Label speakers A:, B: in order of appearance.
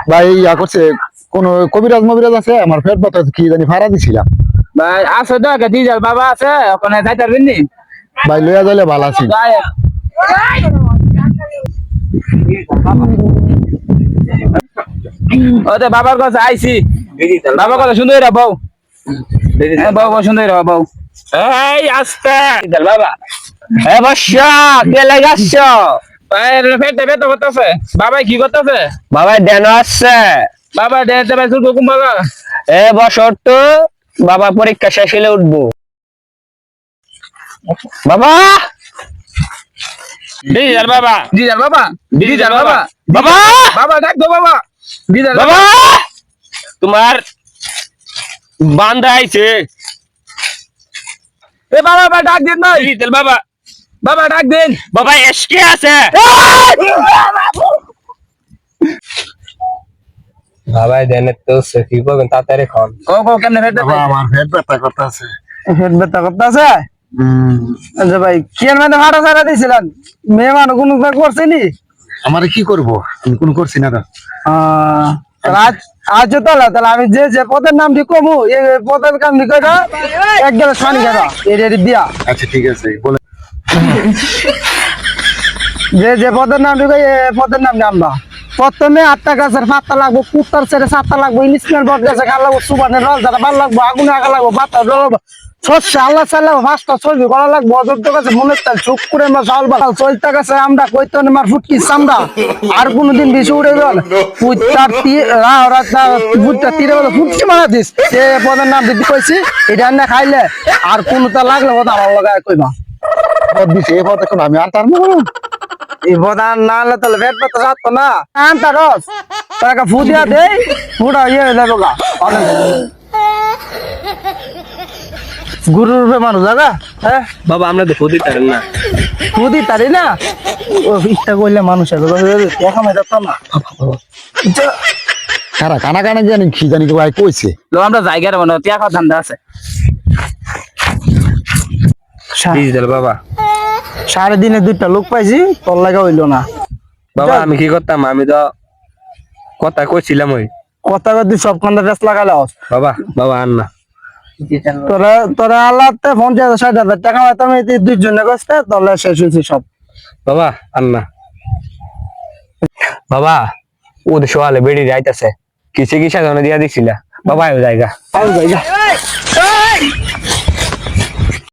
A: ভাই ইয়া করছে কোন কবিরাজ মবিরাজ আছে? আমার পেট ব্যথা কি জানি ভাড়া দিছিলাম
B: ভাই আছে তো একটা ডিজেল বাবা আছে ওখানে যাইতে পারবেন নি?
A: ভাই লইয়া যাইলে ভালো আছি।
B: ওতে বাবার কাছে আইছি, বাবার কথা সুন্দর বউ, বউ বউ সুন্দর বউ। এই আস্তে বাবা, হ্যাঁ বর্ষা কে লাগে আসছো? পেটে পেট করতেছে। বাবাই কি করতেছে? বাবাই ডেন আসছে। বাবা ডেন কুম বাবা এ বছর তো বাবা পরীক্ষা শেষ হলে উঠবো। বাবা ডিজার বাবা, ডিজার বাবা, ডিজার বাবা, বাবা বাবা ডাক দো বাবা, ডিজার বাবা তোমার বান্দা আইছে। এ বাবা বাবা ডাক দিন না ডিজার বাবা, বাবা ডাক দিন বাবা এসকে আছে।
C: বাবা দেনে তো সখী বলেন তাড়াতাড়ি খান।
B: ও কো কেমনে ফেট
A: বাবা আমার পেট ব্যথা করতেছে।
B: ফেট ব্যথা করতেছে? আচ্ছা ভাই কি এর মধ্যে ভাড়া ছাড়া দিছিলেন? মেয়ে মানুষ কোনো করছে নি?
A: আমারে কি করব, আমি কোন করছি না।
B: আজ তাহলে তাহলে আমি যে যে পদের নাম ঠিক কমু এই পদের কাম ঠিক কইরা এক গ্লাস পানি খাবা এর দিয়া।
A: আচ্ছা ঠিক আছে বলে
B: যে যে পদের নাম ঠিক পদের নাম জানবা। প্রথমে 8টা গাছের পাতা লাগবো, কুত্তার ছেড়ে 7টা লাগবো, ইনিসমেল বট গাছে গা লাগবো, সুবানের রস দাঁড়া ভাল লাগবো, আগুনে আগা লাগবো, বাতা জ্বলবো, সর্ষে আল্লাহ চালাবো, 5টা ছবি করা লাগবো, অযোগ্য গাছে মনের তাল চুপ করে মা চাল বাল, চলতা গাছে আমরা কইতনে মার ফুটকি চামড়া আর কোনদিন বেশি উড়ে গেল পুত্তার বুটটা তীরে বলে ফুটকি মারা দিস। সে পদের নাম দিদি কইছি এটা না খাইলে আর কোনটা লাগলে ওটা আমার লাগায় কইবা
A: পদ দিছে এই পদ এখন আমি আর তার না
B: এই প্রধান না হলে তাহলে পেট ব্যথা সারতো না। আনতা রস তাকে ফু দিয়া দেই, ফুটা ইয়ে হয়ে যাবো গা। গুরুর রূপে মানুষ দাদা। হ্যাঁ
C: বাবা আমরা তো খুদি তারেন না।
B: খুদি তারি না ও ইচ্ছা করলে মানুষ দেখা মেয়ে যেতাম না।
A: কারা কানা কানা জানি কি জানি ভাই কইছে
B: লো আমরা জায়গার মনে টিয়া খাওয়ার ধান্দা আছে।
C: ডিজিটাল বাবা
B: 3:30 2টা লোক পাইছি তোর লাগা হইলো না।
C: বাবা আমি কি করতাম, আমি তো কথা কইছিলাম ওই
B: কথা কথা সব কান্দা রেস লাগালাও।
C: বাবা বাবা আন না
B: তোরা তোরা আল্লাহতে 50,000 টাকা পাইতাম এই দুইজনে কষ্ট তোলা শেষ হইছে সব।
C: বাবা আন না বাবা ওদের সোয়ালে বেড়ি যাইতাছে কিসে কিসা জনে দিয়া দিছিলা বাবা ওই জায়গা
B: আও জায়গা